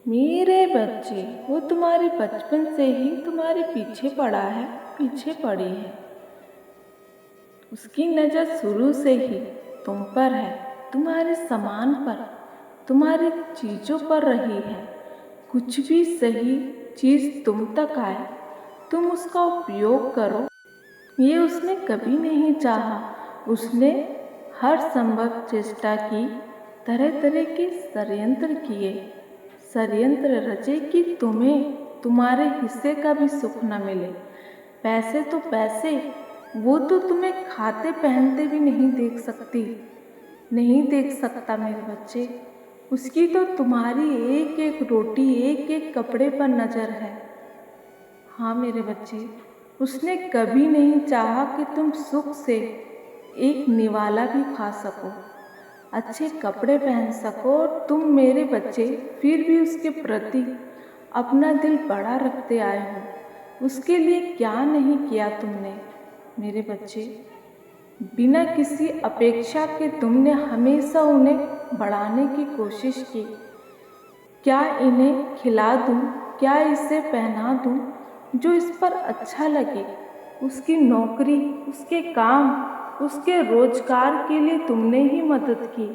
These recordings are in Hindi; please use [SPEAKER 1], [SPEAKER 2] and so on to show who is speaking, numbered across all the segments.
[SPEAKER 1] मेरे बच्चे, वो तुम्हारे बचपन से ही तुम्हारे पीछे पड़ा है, पीछे पड़ी है। उसकी नज़र शुरू से ही तुम पर है, तुम्हारे सामान पर, तुम्हारी चीज़ों पर रही है। कुछ भी सही चीज़ तुम तक आए, तुम उसका उपयोग करो, ये उसने कभी नहीं चाहा। उसने हर संभव चेष्टा की, तरह तरह के षड्यंत्र किए, षड्यंत्र रचे कि तुम्हें तुम्हारे हिस्से का भी सुख न मिले। पैसे तो पैसे, वो तो तुम्हें खाते पहनते भी नहीं देख सकती, नहीं देख सकता मेरे बच्चे। उसकी तो तुम्हारी एक एक रोटी, एक एक कपड़े पर नज़र है। हाँ मेरे बच्चे, उसने कभी नहीं चाहा कि तुम सुख से एक निवाला भी खा सको, अच्छे कपड़े पहन सको। और तुम मेरे बच्चे फिर भी उसके प्रति अपना दिल बड़ा रखते आए हो। उसके लिए क्या नहीं किया तुमने मेरे बच्चे। बिना किसी अपेक्षा के तुमने हमेशा उन्हें बढ़ाने की कोशिश की। क्या इन्हें खिला दूँ, क्या इसे पहना दूँ जो इस पर अच्छा लगे। उसकी नौकरी, उसके काम, उसके रोजगार के लिए तुमने ही मदद की।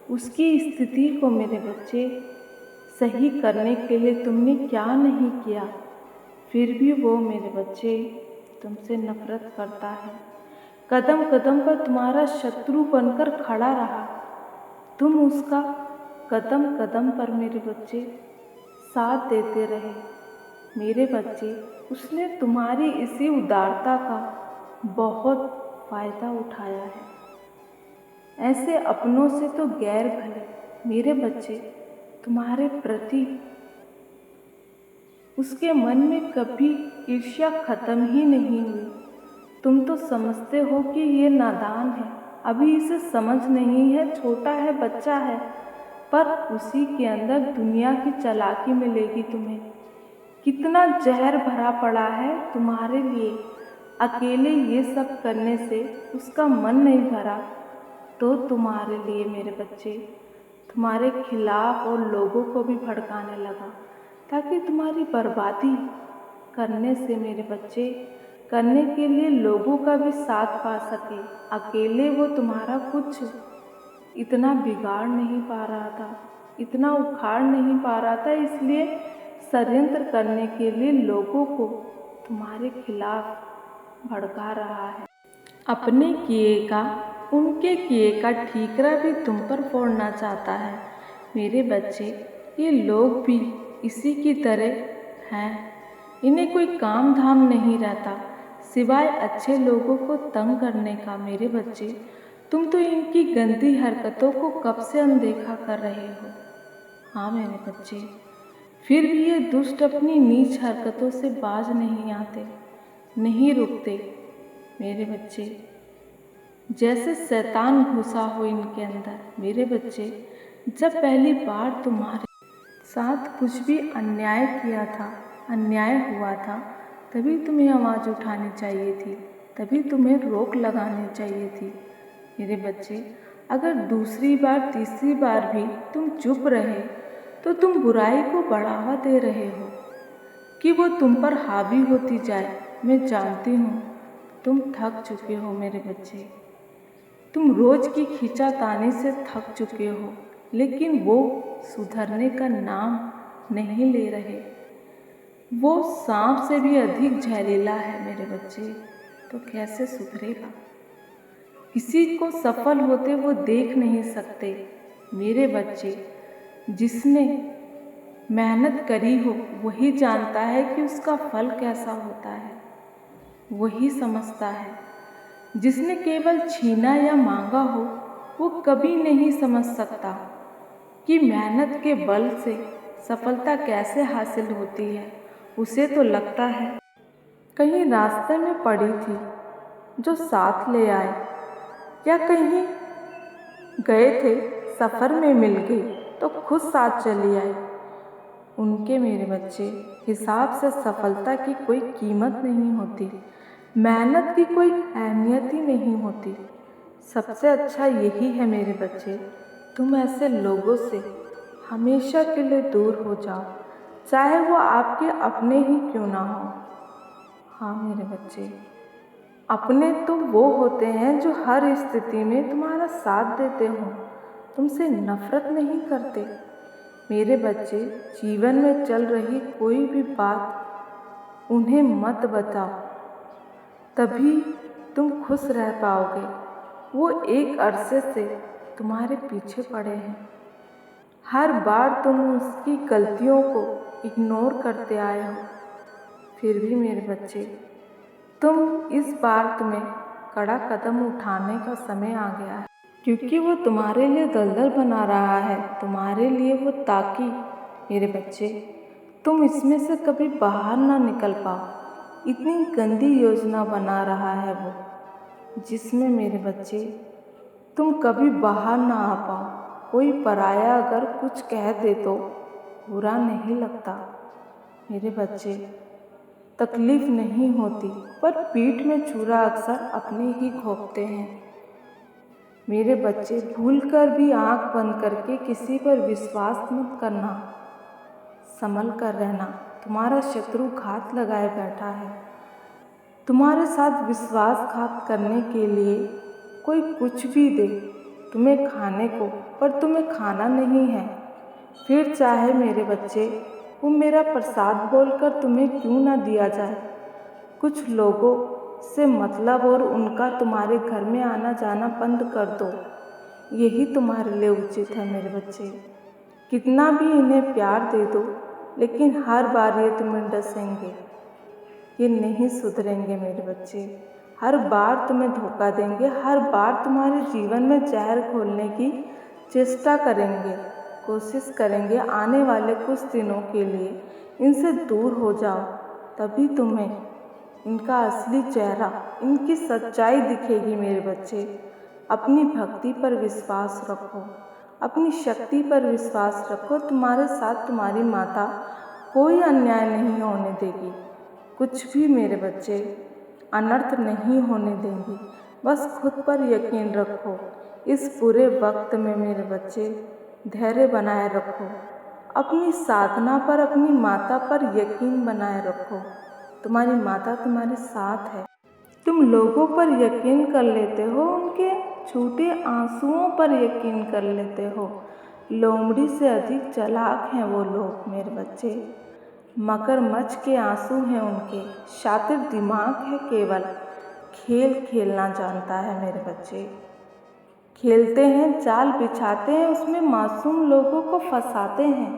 [SPEAKER 1] उसकी स्थिति को मेरे बच्चे सही करने के लिए तुमने क्या नहीं किया। फिर भी वो मेरे बच्चे तुमसे नफरत करता है, कदम कदम पर तुम्हारा शत्रु बनकर खड़ा रहा। तुम उसका कदम कदम पर मेरे बच्चे साथ देते रहे। मेरे बच्चे, उसने तुम्हारी इसी उदारता का बहुत फ़ायदा उठाया है। ऐसे अपनों से तो गैर भले मेरे बच्चे तुम्हारे प्रति उसके मन में कभी ईर्ष्या खत्म ही नहीं हुई। तुम तो समझते हो कि ये नादान है, अभी इसे समझ नहीं है, छोटा है, बच्चा है, पर उसी के अंदर दुनिया की चालाकी मिलेगी तुम्हें। कितना जहर भरा पड़ा है तुम्हारे लिए। अकेले ये सब करने से उसका मन नहीं भरा तो तुम्हारे लिए मेरे बच्चे तुम्हारे खिलाफ और लोगों को भी भड़काने लगा, ताकि तुम्हारी बर्बादी करने से मेरे बच्चे करने के लिए लोगों का भी साथ पा सके। अकेले वो तुम्हारा कुछ इतना बिगाड़ नहीं पा रहा था, इतना उखाड़ नहीं पा रहा था, इसलिए षड्यंत्र करने के लिए लोगों को तुम्हारे खिलाफ भड़का रहा है। अपने किए का, उनके किए का ठीकरा भी तुम पर फोड़ना चाहता है। मेरे बच्चे, ये लोग भी इसी की तरह हैं। इन्हें कोई काम धाम नहीं रहता सिवाय अच्छे लोगों को तंग करने का। मेरे बच्चे, तुम तो इनकी गंदी हरकतों को कब से अनदेखा कर रहे हो। हाँ मेरे बच्चे, फिर भी ये दुष्ट अपनी नीच हरकतों से बाज नहीं आते, नहीं रुकते। मेरे बच्चे, जैसे शैतान घुसा हो इनके अंदर। मेरे बच्चे, जब पहली बार तुम्हारे साथ कुछ भी अन्याय किया था, अन्याय हुआ था, तभी तुम्हें आवाज़ उठानी चाहिए थी, तभी तुम्हें रोक लगानी चाहिए थी। मेरे बच्चे, अगर दूसरी बार, तीसरी बार भी तुम चुप रहे तो तुम बुराई को बढ़ावा दे रहे हो कि वो तुम पर हावी होती जाए। मैं जानती हूँ तुम थक चुके हो मेरे बच्चे, तुम रोज़ की खींचातानी से थक चुके हो, लेकिन वो सुधरने का नाम नहीं ले रहे। वो सांप से भी अधिक जहरीला है मेरे बच्चे, तो कैसे सुधरेगा। किसी को सफल होते वो देख नहीं सकते। मेरे बच्चे, जिसने मेहनत करी हो वही जानता है कि उसका फल कैसा होता है, वही समझता है। जिसने केवल छीना या मांगा हो वो कभी नहीं समझ सकता कि मेहनत के बल से सफलता कैसे हासिल होती है। उसे तो लगता है कहीं रास्ते में पड़ी थी जो साथ ले आए, या कहीं गए थे सफ़र में मिल गई तो खुद साथ चली आई। उनके मेरे बच्चे हिसाब से सफलता की कोई कीमत नहीं होती, मेहनत की कोई अहमियत ही नहीं होती। सबसे अच्छा यही है मेरे बच्चे, तुम ऐसे लोगों से हमेशा के लिए दूर हो जाओ, चाहे वो आपके अपने ही क्यों ना हो। हाँ मेरे बच्चे, अपने तो वो होते हैं जो हर स्थिति में तुम्हारा साथ देते हों, तुमसे नफरत नहीं करते। मेरे बच्चे, जीवन में चल रही कोई भी बात उन्हें मत बताओ, तभी तुम खुश रह पाओगे। वो एक अरसे से तुम्हारे पीछे पड़े हैं। हर बार तुम उसकी गलतियों को इग्नोर करते आए हो, फिर भी मेरे बच्चे, इस बार तुम्हें कड़ा कदम उठाने का समय आ गया है, क्योंकि वो तुम्हारे लिए दलदल बना रहा है, तुम्हारे लिए वो, ताकि मेरे बच्चे तुम इसमें से कभी बाहर ना निकल पाओ। इतनी गंदी योजना बना रहा है वो, जिसमें मेरे बच्चे तुम कभी बाहर ना आ पाओ। कोई पराया अगर कुछ कह दे तो बुरा नहीं लगता मेरे बच्चे, तकलीफ नहीं होती, पर पीठ में छुरा अक्सर अपने ही घोंपते हैं। मेरे बच्चे, भूलकर भी आंख बंद करके किसी पर विश्वास मत करना, संभल कर रहना। तुम्हारा शत्रु घात लगाए बैठा है। तुम्हारे साथ विश्वासघात करने के लिए कोई कुछ भी दे तुम्हें खाने को, पर तुम्हें खाना नहीं है। फिर चाहे मेरे बच्चे वो मेरा प्रसाद बोलकर तुम्हें क्यों ना दिया जाए। कुछ लोगों से मतलब और उनका तुम्हारे घर में आना जाना बंद कर दो, यही तुम्हारे लिए उचित है मेरे बच्चे। कितना भी इन्हें प्यार दे दो, लेकिन हर बार ये तुम्हें डसेंगे, ये नहीं सुधरेंगे मेरे बच्चे। हर बार तुम्हें धोखा देंगे, हर बार तुम्हारे जीवन में जहर घोलने की चेष्टा करेंगे, कोशिश करेंगे। आने वाले कुछ दिनों के लिए इनसे दूर हो जाओ, तभी तुम्हें इनका असली चेहरा, इनकी सच्चाई दिखेगी मेरे बच्चे। अपनी भक्ति पर विश्वास रखो, अपनी शक्ति पर विश्वास रखो। तुम्हारे साथ तुम्हारी माता कोई अन्याय नहीं होने देगी, कुछ भी मेरे बच्चे अनर्थ नहीं होने देंगी। बस खुद पर यकीन रखो। इस बुरे वक्त में मेरे बच्चे धैर्य बनाए रखो, अपनी साधना पर, अपनी माता पर यकीन बनाए रखो। तुम्हारी माता तुम्हारे साथ है। तुम लोगों पर यकीन कर लेते हो, उनके छूटे आंसुओं पर यकीन कर लेते हो। लोमड़ी से अधिक चालाक हैं वो लोग मेरे बच्चे। मगरमच्छ के आंसू हैं उनके, शातिर दिमाग है केवल, खेल खेलना जानता है मेरे बच्चे। खेलते हैं, जाल बिछाते हैं, उसमें मासूम लोगों को फंसाते हैं।